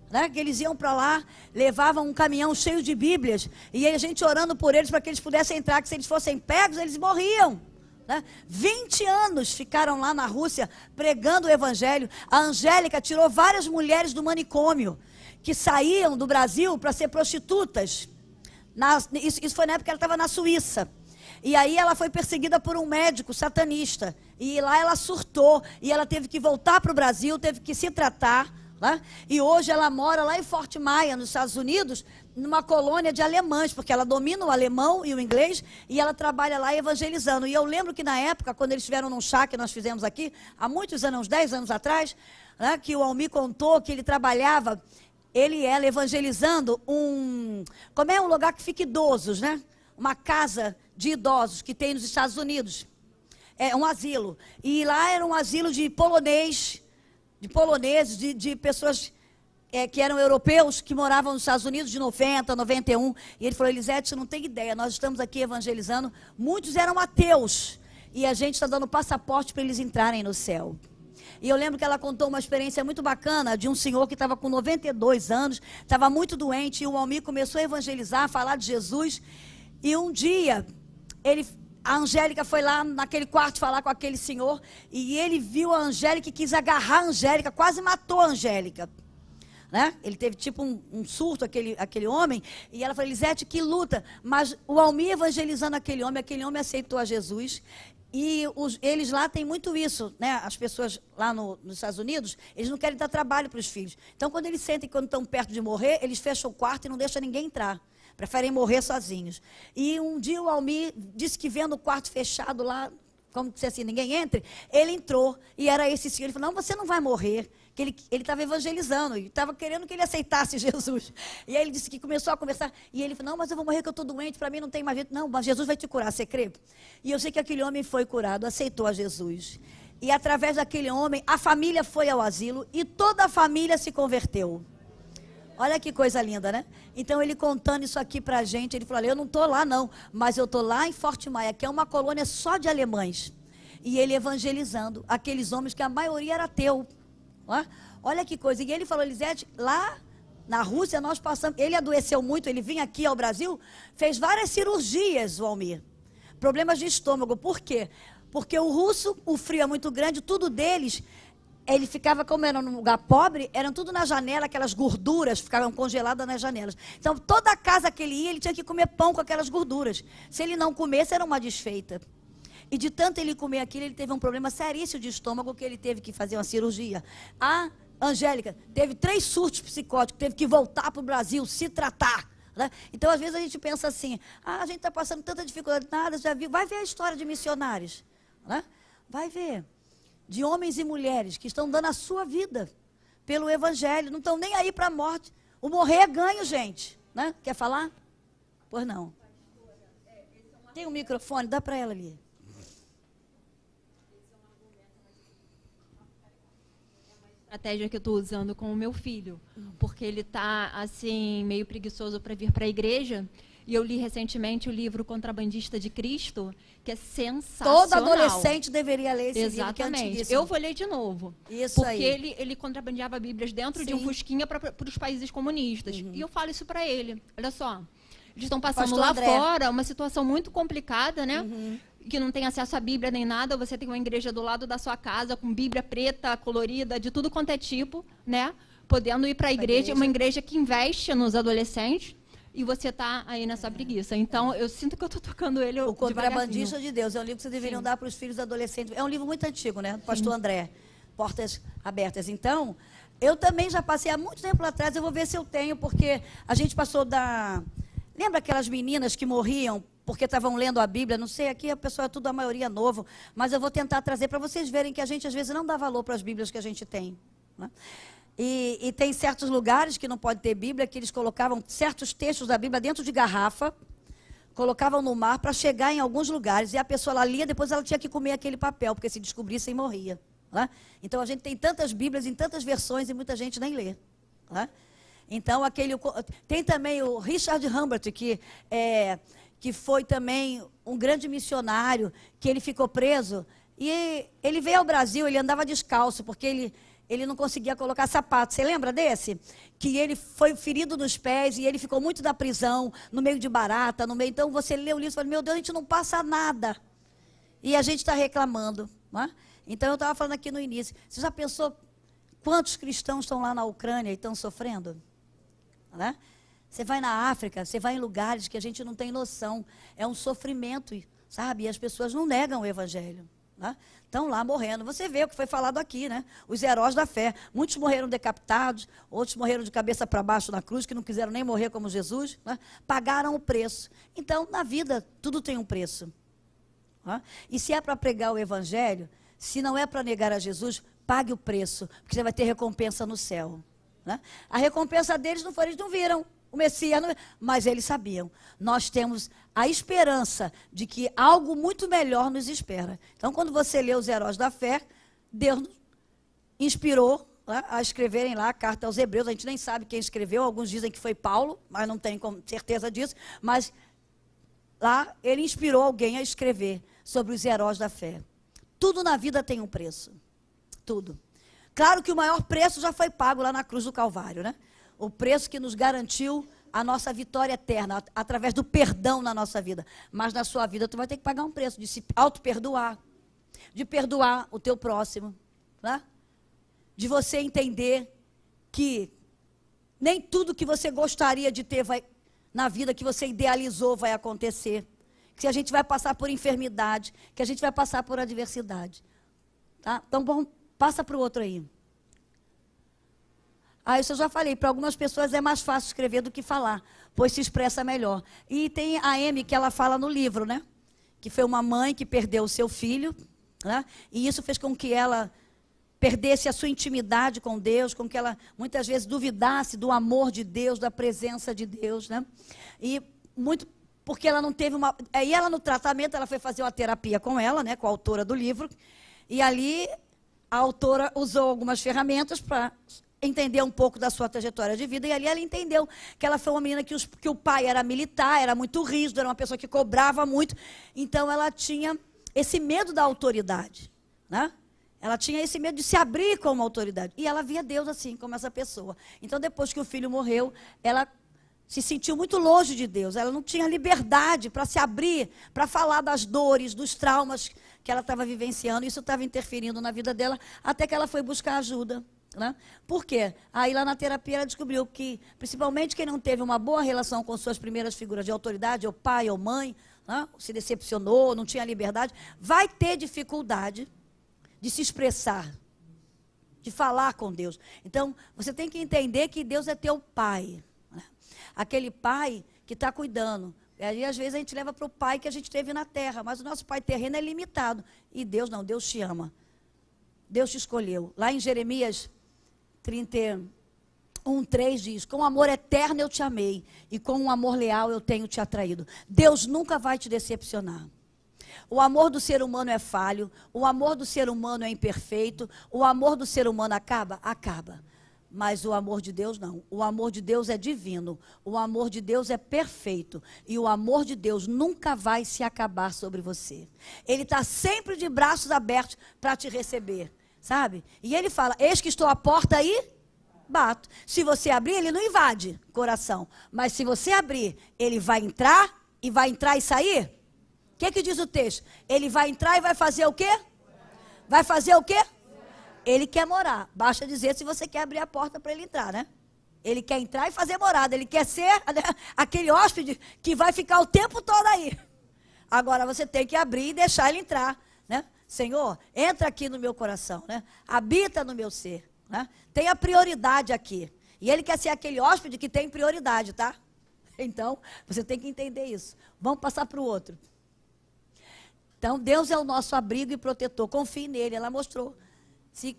né, que eles iam para lá, levavam um caminhão cheio de Bíblias, e a gente orando por eles para que eles pudessem entrar, que se eles fossem pegos, eles morriam. Né? 20 anos ficaram lá na Rússia pregando o evangelho. A Angélica tirou várias mulheres do manicômio que saíam do Brasil para ser prostitutas. Isso foi na época que ela estava na Suíça. E aí ela foi perseguida por um médico satanista. E lá ela surtou. E ela teve que voltar para o Brasil, teve que se tratar. Né? E hoje ela mora lá em Fort Myers, nos Estados Unidos, numa colônia de alemães, porque ela domina o alemão e o inglês, e ela trabalha lá evangelizando. E eu lembro que na época, quando eles estiveram num chá que nós fizemos aqui, há muitos anos, uns 10 anos atrás, né, que o Almi contou que ele trabalhava, ele e ela evangelizando como é um lugar que fica idosos, né? Uma casa de idosos que tem nos Estados Unidos. É um asilo. E lá era um asilo de poloneses, de pessoas que eram europeus, que moravam nos Estados Unidos de 90, 91. E ele falou, Elisete, você não tem ideia, nós estamos aqui evangelizando. Muitos eram ateus. E a gente está dando passaporte para eles entrarem no céu. E eu lembro que ela contou uma experiência muito bacana de um senhor que estava com 92 anos, estava muito doente, e o Almi começou a evangelizar, a falar de Jesus. E um dia, a Angélica foi lá naquele quarto falar com aquele senhor, e ele viu a Angélica e quis agarrar a Angélica, quase matou a Angélica. Né? Ele teve tipo um surto, aquele homem, e ela falou, Elisete, que luta. Mas o Almi evangelizando aquele homem aceitou a Jesus. E eles lá têm muito isso, né? As pessoas lá nos Estados Unidos, eles não querem dar trabalho para os filhos. Então, quando eles sentem que quando estão perto de morrer, eles fecham o quarto e não deixam ninguém entrar. Preferem morrer sozinhos. E um dia o Almi disse que vendo o quarto fechado lá, como se assim, ninguém entre, ele entrou e era esse senhor. Ele falou, não, você não vai morrer. Que ele estava evangelizando, e estava querendo que ele aceitasse Jesus. E aí ele disse que começou a conversar, e ele falou, não, mas eu vou morrer que eu estou doente, para mim não tem mais jeito. Não, mas Jesus vai te curar, você crê? E eu sei que aquele homem foi curado, aceitou a Jesus. E através daquele homem, a família foi ao asilo, e toda a família se converteu. Olha que coisa linda, né? Então ele contando isso aqui pra gente, ele falou, olha, eu não tô lá não, mas eu tô lá em Forte Maia, que é uma colônia só de alemães. E ele evangelizando aqueles homens que a maioria era ateu. Ó, olha que coisa. E ele falou, Elisete, lá na Rússia nós passamos, ele adoeceu muito, ele vinha aqui ao Brasil, fez várias cirurgias, o Almir. Problemas de estômago. Por quê? Porque o russo, o frio é muito grande, tudo deles, ele ficava, como era num lugar pobre, eram tudo na janela, aquelas gorduras ficavam congeladas nas janelas. Então, toda a casa que ele ia, ele tinha que comer pão com aquelas gorduras. Se ele não comesse, era uma desfeita. E de tanto ele comer aquilo, ele teve um problema seríssimo de estômago, que ele teve que fazer uma cirurgia. A Angélica teve 3 surtos psicóticos, teve que voltar para o Brasil, se tratar. Né? Então, às vezes, a gente pensa assim, a gente está passando tanta dificuldade, nada, já viu. Vai ver a história de missionários. Né? Vai ver. De homens e mulheres que estão dando a sua vida pelo Evangelho, não estão nem aí para a morte. O morrer é ganho, gente. Né? Quer falar? Pois não. Tem um microfone, dá para ela ali. Estratégia que eu estou usando com o meu filho, porque ele está assim meio preguiçoso para vir para a igreja. E eu li recentemente o livro Contrabandista de Cristo, que é sensacional. Todo adolescente deveria ler esse livro, que é Exatamente. antiguíssimo. Eu vou ler de novo. Isso porque aí. ele contrabandeava Bíblias dentro de Sim. um fusquinha para os países comunistas. E eu falo isso para ele. Olha só, eles estão passando Pastor lá André. fora uma situação muito complicada, né? Que não tem acesso à Bíblia nem nada. Você tem uma igreja do lado da sua casa com Bíblia preta, colorida, de tudo quanto é tipo, né? Podendo ir para a igreja, uma igreja que investe nos adolescentes. E você está aí nessa preguiça. Então, eu sinto que eu estou tocando ele O Contrabandista devagarzinho. de Deus. É um livro que vocês deveriam dar para os filhos adolescentes. É um livro muito antigo, né? Do pastor André. Portas Abertas. Então, eu também já passei há muito tempo atrás, eu vou ver se eu tenho, porque a gente passou da... Lembra aquelas meninas que morriam porque estavam lendo a Bíblia? Não sei, aqui a pessoa é tudo, a maioria novo, mas eu vou tentar trazer para vocês verem que a gente, às vezes, não dá valor para as Bíblias que a gente tem. Né? E tem certos lugares que não pode ter Bíblia, que eles colocavam certos textos da Bíblia dentro de garrafa, colocavam no mar para chegar em alguns lugares, e a pessoa lá lia, depois ela tinha que comer aquele papel, porque se descobrissem, morria. Né? Então, a gente tem tantas Bíblias em tantas versões e muita gente nem lê. Né? Então, tem também o Richard Humbert, que foi também um grande missionário, que ele ficou preso, e ele veio ao Brasil, ele andava descalço, porque ele não conseguia colocar sapato. Você lembra desse? Que ele foi ferido nos pés e ele ficou muito na prisão, no meio de barata, no meio. Então você lê o livro e fala, meu Deus, a gente não passa nada. E a gente está reclamando. Não é? Então eu estava falando aqui no início. Você já pensou quantos cristãos estão lá na Ucrânia e estão sofrendo? Não é? Você vai na África, você vai em lugares que a gente não tem noção. É um sofrimento, sabe? E as pessoas não negam o Evangelho. Né? Estão lá morrendo. Você vê o que foi falado aqui, né? Os heróis da fé. Muitos morreram decapitados, outros morreram de cabeça para baixo na cruz, que não quiseram nem morrer como Jesus. Né? Pagaram o preço. Então, na vida, tudo tem um preço. Né? E se é para pregar o Evangelho, se não é para negar a Jesus, pague o preço, porque você vai ter recompensa no céu. Né? A recompensa deles não foi, eles não viram o Messias, mas eles sabiam. Nós temos a esperança de que algo muito melhor nos espera. Então, quando você lê os heróis da fé, Deus inspirou, né, a escreverem lá a carta aos Hebreus. A gente nem sabe quem escreveu, alguns dizem que foi Paulo, mas não tem certeza disso. Mas lá ele inspirou alguém a escrever sobre os heróis da fé. Tudo na vida tem um preço. Tudo. Claro que o maior preço já foi pago lá na cruz do Calvário, né? O preço que nos garantiu a nossa vitória eterna, através do perdão na nossa vida. Mas na sua vida, tu vai ter que pagar um preço de se auto-perdoar, de perdoar o teu próximo, né? De você entender que nem tudo que você gostaria de ter na vida, que você idealizou, vai acontecer. Que a gente vai passar por enfermidade, que a gente vai passar por adversidade. Tá? Então, bom, passa para o outro aí. Isso eu já falei, para algumas pessoas é mais fácil escrever do que falar, pois se expressa melhor. E tem a Amy, que ela fala no livro, né? Que foi uma mãe que perdeu o seu filho, né? E isso fez com que ela perdesse a sua intimidade com Deus, com que ela muitas vezes duvidasse do amor de Deus, da presença de Deus, né? E muito porque ela não teve uma... Aí ela no tratamento, ela foi fazer uma terapia com ela, né? Com a autora do livro, e ali a autora usou algumas ferramentas para entender um pouco da sua trajetória de vida, e ali ela entendeu que ela foi uma menina que o pai era militar, era muito rígido, era uma pessoa que cobrava muito, então ela tinha esse medo da autoridade, né? Ela tinha esse medo de se abrir como autoridade, e ela via Deus assim, como essa pessoa. Então, depois que o filho morreu, ela se sentiu muito longe de Deus, ela não tinha liberdade para se abrir, para falar das dores, dos traumas que ela estava vivenciando, isso estava interferindo na vida dela, até que ela foi buscar ajuda. Né? Por quê? Aí lá na terapia ela descobriu que, principalmente quem não teve uma boa relação com suas primeiras figuras de autoridade, ou pai ou mãe, né? Se decepcionou, não tinha liberdade, vai ter dificuldade de se expressar, de falar com Deus. Então, você tem que entender que Deus é teu pai. Né? Aquele pai que está cuidando. E aí, às vezes, a gente leva para o pai que a gente teve na terra, mas o nosso pai terreno é limitado. E Deus não, Deus te ama. Deus te escolheu. Lá em Jeremias 31:3 diz: com amor eterno eu te amei, e com um amor leal eu tenho te atraído. Deus nunca vai te decepcionar. O amor do ser humano é falho, o amor do ser humano é imperfeito, o amor do ser humano acaba? Acaba. Mas o amor de Deus não. O amor de Deus é divino, o amor de Deus é perfeito, e o amor de Deus nunca vai se acabar sobre você. Ele está sempre de braços abertos para te receber. Sabe? E ele fala: eis que estou à porta e bato. Se você abrir, ele não invade o coração. Mas se você abrir, ele vai entrar e sair. O que diz o texto? Ele vai entrar e vai fazer o quê? Vai fazer o quê? Ele quer morar. Basta dizer se você quer abrir a porta para ele entrar, né? Ele quer entrar e fazer morada. Ele quer ser aquele hóspede que vai ficar o tempo todo aí. Agora você tem que abrir e deixar ele entrar, né? Senhor, entra aqui no meu coração, né? Habita no meu ser, né? Tenha prioridade aqui. E ele quer ser aquele hóspede que tem prioridade, tá? Então, você tem que entender isso. Vamos passar para o outro. Então, Deus é o nosso abrigo e protetor. Confie nele, ela mostrou.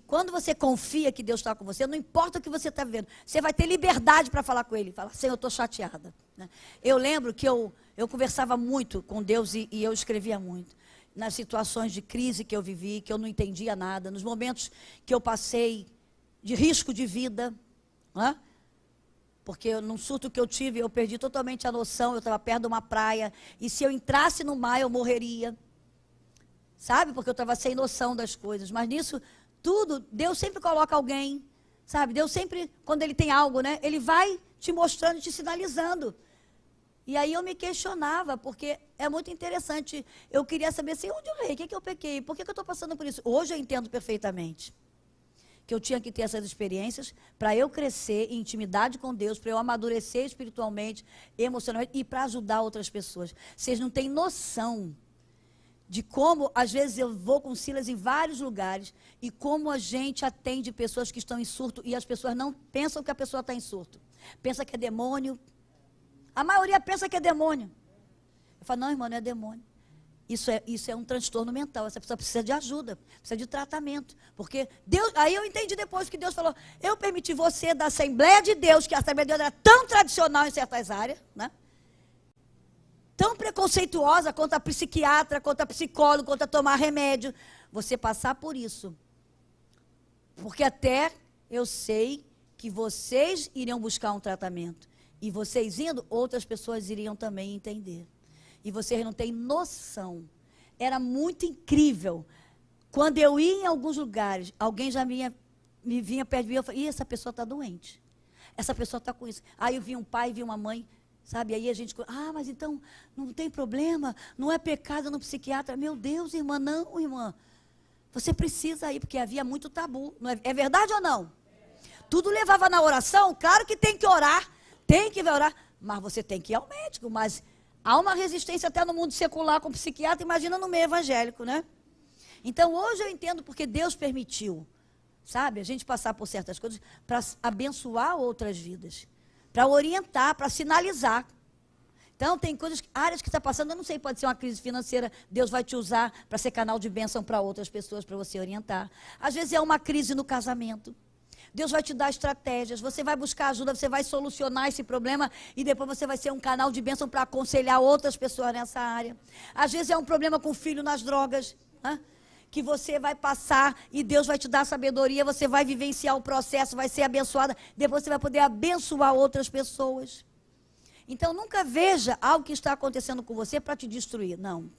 Quando você confia que Deus está com você, não importa o que você está vivendo, você vai ter liberdade para falar com ele. Falar: Senhor, eu estou chateada. Né? Eu lembro que eu conversava muito com Deus e eu escrevia muito. Nas situações de crise que eu vivi, que eu não entendia nada, nos momentos que eu passei de risco de vida, né? Porque num surto que eu tive, eu perdi totalmente a noção, eu estava perto de uma praia, e se eu entrasse no mar, eu morreria, sabe? Porque eu estava sem noção das coisas, mas nisso tudo, Deus sempre coloca alguém, sabe? Deus sempre, quando Ele tem algo, né? Ele vai te mostrando, te sinalizando. E aí eu me questionava, porque é muito interessante. Eu queria saber assim, onde eu errei, o que eu pequei, por que eu estou passando por isso? Hoje eu entendo perfeitamente que eu tinha que ter essas experiências para eu crescer em intimidade com Deus, para eu amadurecer espiritualmente, emocionalmente e para ajudar outras pessoas. Vocês não têm noção de como, às vezes, eu vou com Silas em vários lugares e como a gente atende pessoas que estão em surto e as pessoas não pensam que a pessoa está em surto. Pensa que é demônio. A maioria pensa que é demônio. Eu falo: não, irmão, não é demônio. Isso é um transtorno mental. Essa pessoa precisa de ajuda, precisa de tratamento. Porque Deus, aí eu entendi depois que Deus falou: eu permiti você da Assembleia de Deus, que a Assembleia de Deus era tão tradicional em certas áreas, né? Tão preconceituosa quanto a psiquiatra, quanto a psicólogo, quanto a tomar remédio. Você passar por isso. Porque até eu sei que vocês iriam buscar um tratamento. E vocês indo, outras pessoas iriam também entender. E vocês não têm noção. Era muito incrível. Quando eu ia em alguns lugares, alguém já me vinha perto de mim, eu falei: essa pessoa está doente. Essa pessoa está com isso. Aí eu vi um pai, vi uma mãe, sabe? Aí a gente, mas então não tem problema, não é pecado no psiquiatra. Meu Deus, irmã, não, irmã. Você precisa ir, porque havia muito tabu. Não é verdade ou não? Tudo levava na oração, claro que tem que orar. Tem que orar, mas você tem que ir ao médico. Mas há uma resistência até no mundo secular com psiquiatra, imagina no meio evangélico, né? Então, hoje eu entendo porque Deus permitiu, sabe? A gente passar por certas coisas para abençoar outras vidas, para orientar, para sinalizar. Então, tem áreas que está passando, eu não sei, pode ser uma crise financeira, Deus vai te usar para ser canal de bênção para outras pessoas, para você orientar. Às vezes é uma crise no casamento. Deus vai te dar estratégias, você vai buscar ajuda, você vai solucionar esse problema e depois você vai ser um canal de bênção para aconselhar outras pessoas nessa área. Às vezes é um problema com o filho nas drogas, né? que você vai passar e Deus vai te dar sabedoria, você vai vivenciar o processo, vai ser abençoada, depois você vai poder abençoar outras pessoas. Então, nunca veja algo que está acontecendo com você para te destruir, não.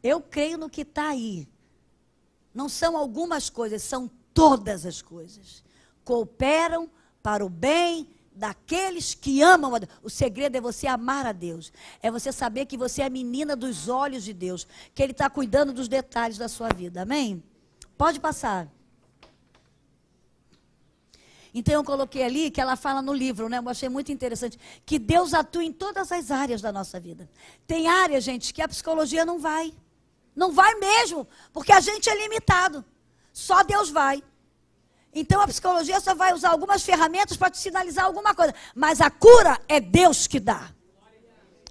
Eu creio no que está aí. Não são algumas coisas, são todas as coisas. Cooperam para o bem daqueles que amam a Deus. O segredo é você amar a Deus. É você saber que você é a menina dos olhos de Deus. Que Ele está cuidando dos detalhes da sua vida. Amém? Pode passar. Então eu coloquei ali que ela fala no livro, né? Eu achei muito interessante. Que Deus atua em todas as áreas da nossa vida. Tem áreas, gente, que a psicologia não vai. Não vai mesmo, porque a gente é limitado. Só Deus vai. Então a psicologia só vai usar algumas ferramentas para te sinalizar alguma coisa. Mas a cura é Deus que dá.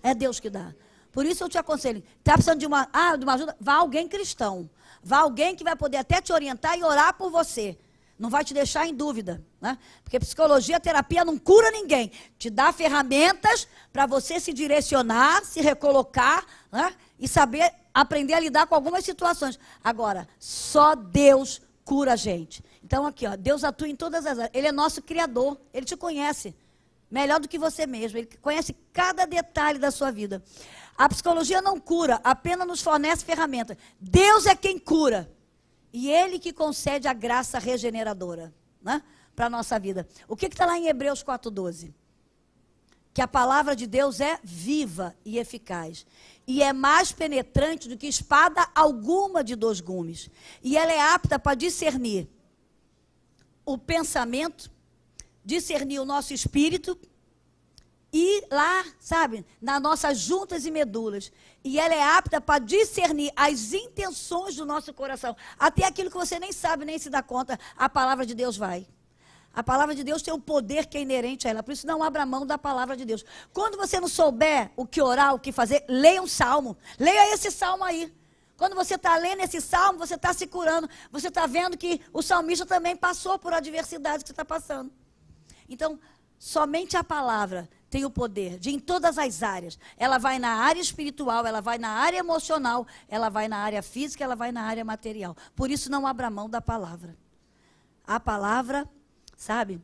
É Deus que dá. Por isso eu te aconselho. Está precisando de uma ajuda? Vá alguém cristão. Vá alguém que vai poder até te orientar e orar por você. Não vai te deixar em dúvida. Né? Porque psicologia, terapia não cura ninguém. Te dá ferramentas para você se direcionar, se recolocar, né? E saber aprender a lidar com algumas situações. Agora, só Deus cura a gente. Então aqui, ó, Deus atua em todas as áreas. Ele é nosso Criador. Ele te conhece melhor do que você mesmo. Ele conhece cada detalhe da sua vida. A psicologia não cura, apenas nos fornece ferramentas. Deus é quem cura. E Ele que concede a graça regeneradora, né, para a nossa vida. O que está lá em Hebreus 4:12? Que a palavra de Deus é viva e eficaz. E é mais penetrante do que espada alguma de 2 gumes. E ela é apta para discernir o pensamento, discernir o nosso espírito e lá, sabe, nas nossas juntas e medulas. E ela é apta para discernir as intenções do nosso coração. Até aquilo que você nem sabe, nem se dá conta, a palavra de Deus vai. A palavra de Deus tem um poder que é inerente a ela. Por isso não abra mão da palavra de Deus. Quando você não souber o que orar, o que fazer, leia um salmo. Leia esse salmo aí. Quando você está lendo esse salmo, você está se curando. Você está vendo que o salmista também passou por adversidades que você está passando. Então, somente a palavra tem o poder de, em todas as áreas. Ela vai na área espiritual, ela vai na área emocional, ela vai na área física, ela vai na área material. Por isso não abra mão da palavra. A palavra, sabe,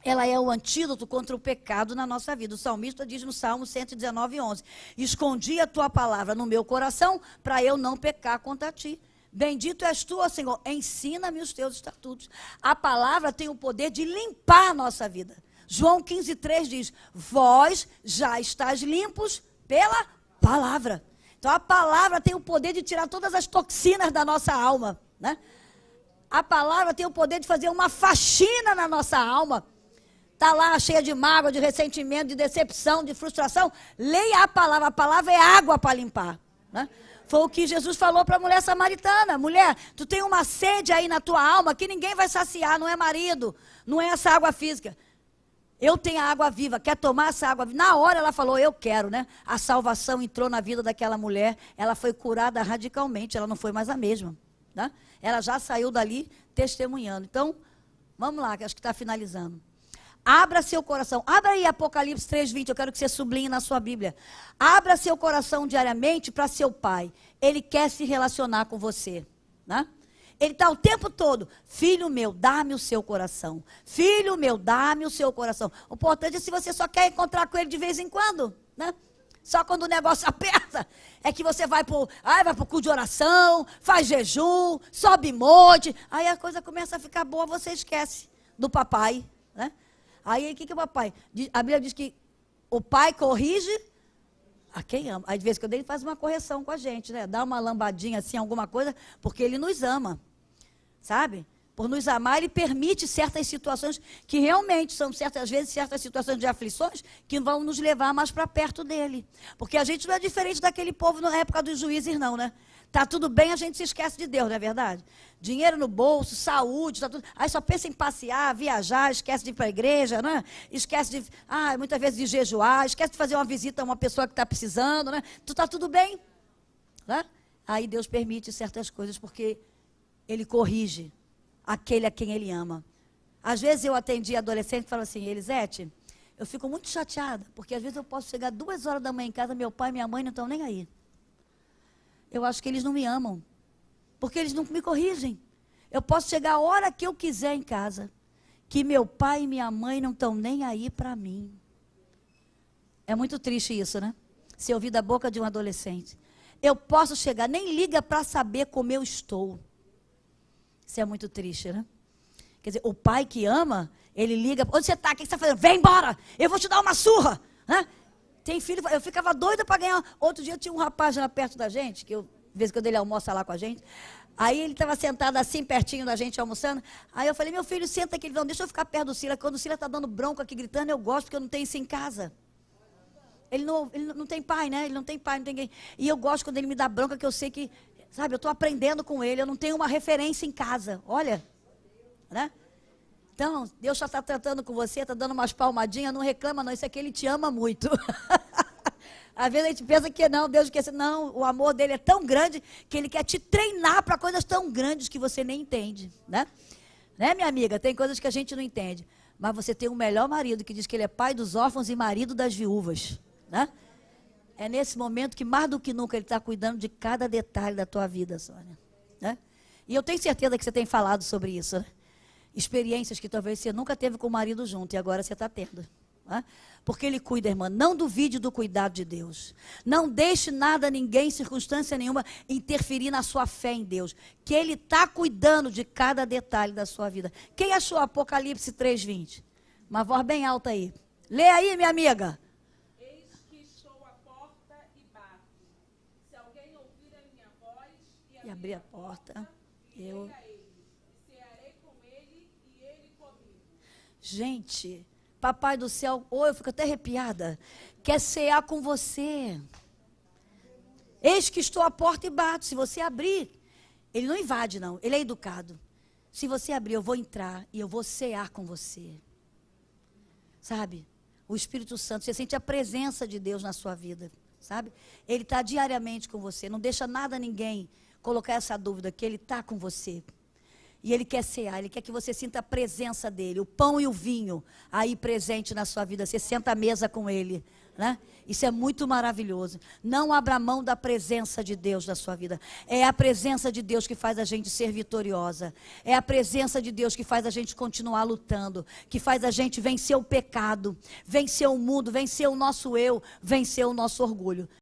ela é o antídoto contra o pecado na nossa vida. O salmista diz no Salmo 119:11: escondi a tua palavra no meu coração para eu não pecar contra ti. Bendito és tu, ó Senhor, ensina-me os teus estatutos. A palavra tem o poder de limpar a nossa vida. João 15:3 diz: vós já estáis limpos pela palavra. Então a palavra tem o poder de tirar todas as toxinas da nossa alma, né? A palavra tem o poder de fazer uma faxina na nossa alma. Está lá cheia de mágoa, de ressentimento, de decepção, de frustração. Leia a palavra é água para limpar, né? Foi o que Jesus falou para a mulher samaritana. Mulher, tu tem uma sede aí na tua alma que ninguém vai saciar, não é marido, não é essa água física. Eu tenho a água viva, quer tomar essa água viva? Na hora ela falou, eu quero, né? A salvação entrou na vida daquela mulher, ela foi curada radicalmente, ela não foi mais a mesma, né? Ela já saiu dali testemunhando. Então, vamos lá, que acho que está finalizando. Abra seu coração. Abra aí Apocalipse 3:20. Eu quero que você sublinhe na sua Bíblia. Abra seu coração diariamente para seu Pai. Ele quer se relacionar com você, né? Ele está o tempo todo. Filho meu, dá-me o seu coração. Filho meu, dá-me o seu coração. O importante é se você só quer encontrar com ele de vez em quando, né? Só quando o negócio aperta, é que você vai para o culto de oração, faz jejum, sobe monte. Aí a coisa começa a ficar boa, você esquece do papai, né? Aí o que o papai? A Bíblia diz que o pai corrige a quem ama. Aí de vez em quando ele faz uma correção com a gente, né? Dá uma lambadinha assim, alguma coisa, porque ele nos ama, sabe? Por nos amar, ele permite certas situações que realmente são certas vezes, certas situações de aflições que vão nos levar mais para perto dele. Porque a gente não é diferente daquele povo na época dos juízes, não, né? Tá tudo bem, a gente se esquece de Deus, não é verdade? Dinheiro no bolso, saúde, tá tudo. Aí só pensa em passear, viajar, esquece de ir para a igreja, né? Esquece de, muitas vezes de jejuar, esquece de fazer uma visita a uma pessoa que está precisando, né? Tu tá tudo bem, né? Aí Deus permite certas coisas porque Ele corrige aquele a quem Ele ama. Às vezes eu atendi adolescente e falo assim, Elisete, eu fico muito chateada, porque às vezes eu posso chegar 2 horas da manhã em casa, meu pai e minha mãe não estão nem aí. Eu acho que eles não me amam. Porque eles não me corrigem. Eu posso chegar a hora que eu quiser em casa, que meu pai e minha mãe não estão nem aí para mim. É muito triste isso, né? Se ouvir da boca de um adolescente. Eu posso chegar, nem liga para saber como eu estou. Isso é muito triste, né? Quer dizer, o pai que ama, ele liga, onde você está? O que você está fazendo? Vem embora, eu vou te dar uma surra. Né? Tem filho, eu ficava doida para ganhar. Outro dia tinha um rapaz lá perto da gente, que eu, de vez em quando ele almoça lá com a gente. Aí ele estava sentado assim, pertinho da gente, almoçando. Aí eu falei, meu filho, senta aqui. Ele falou, deixa eu ficar perto do Sila. Quando o Sila está dando bronca aqui, gritando, eu gosto, porque eu não tenho isso em casa. Ele não tem pai, né? Ele não tem pai, não tem ninguém. E eu gosto quando ele me dá bronca, que eu sei que, sabe, eu estou aprendendo com ele. Eu não tenho uma referência em casa. Olha, né? Então, Deus já está tratando com você, está dando umas palmadinhas, não reclama não, isso aqui Ele te ama muito. Às vezes a gente pensa que não, Deus quer, não, o amor dele é tão grande que Ele quer te treinar para coisas tão grandes que você nem entende, né? Né, minha amiga? Tem coisas que a gente não entende, mas você tem um melhor marido que diz que Ele é pai dos órfãos e marido das viúvas, né? É nesse momento que mais do que nunca Ele está cuidando de cada detalhe da tua vida, Sônia, né? E eu tenho certeza que você tem falado sobre isso, né? Experiências que talvez você nunca teve com o marido junto e agora você está tendo. Né? Porque Ele cuida, irmã. Não duvide do cuidado de Deus. Não deixe nada, ninguém, circunstância nenhuma, interferir na sua fé em Deus. Que Ele está cuidando de cada detalhe da sua vida. Quem achou Apocalipse 3:20? Uma voz bem alta aí. Lê aí, minha amiga. Eis que estou à porta e bato. Se alguém ouvir a minha voz E abrir a porta, eu... Gente, Papai do céu, eu fico até arrepiada, quer cear com você. Eis que estou à porta e bato. Se você abrir, Ele não invade não, Ele é educado. Se você abrir, eu vou entrar e eu vou cear com você. Sabe? O Espírito Santo, você sente a presença de Deus na sua vida, sabe? Ele está diariamente com você, não deixa nada, ninguém colocar essa dúvida, que Ele está com você. E Ele quer cear, Ele quer que você sinta a presença dEle, o pão e o vinho aí presente na sua vida. Você senta à mesa com Ele, né? Isso é muito maravilhoso. Não abra mão da presença de Deus na sua vida. É a presença de Deus que faz a gente ser vitoriosa. É a presença de Deus que faz a gente continuar lutando, que faz a gente vencer o pecado, vencer o mundo, vencer o nosso eu, vencer o nosso orgulho.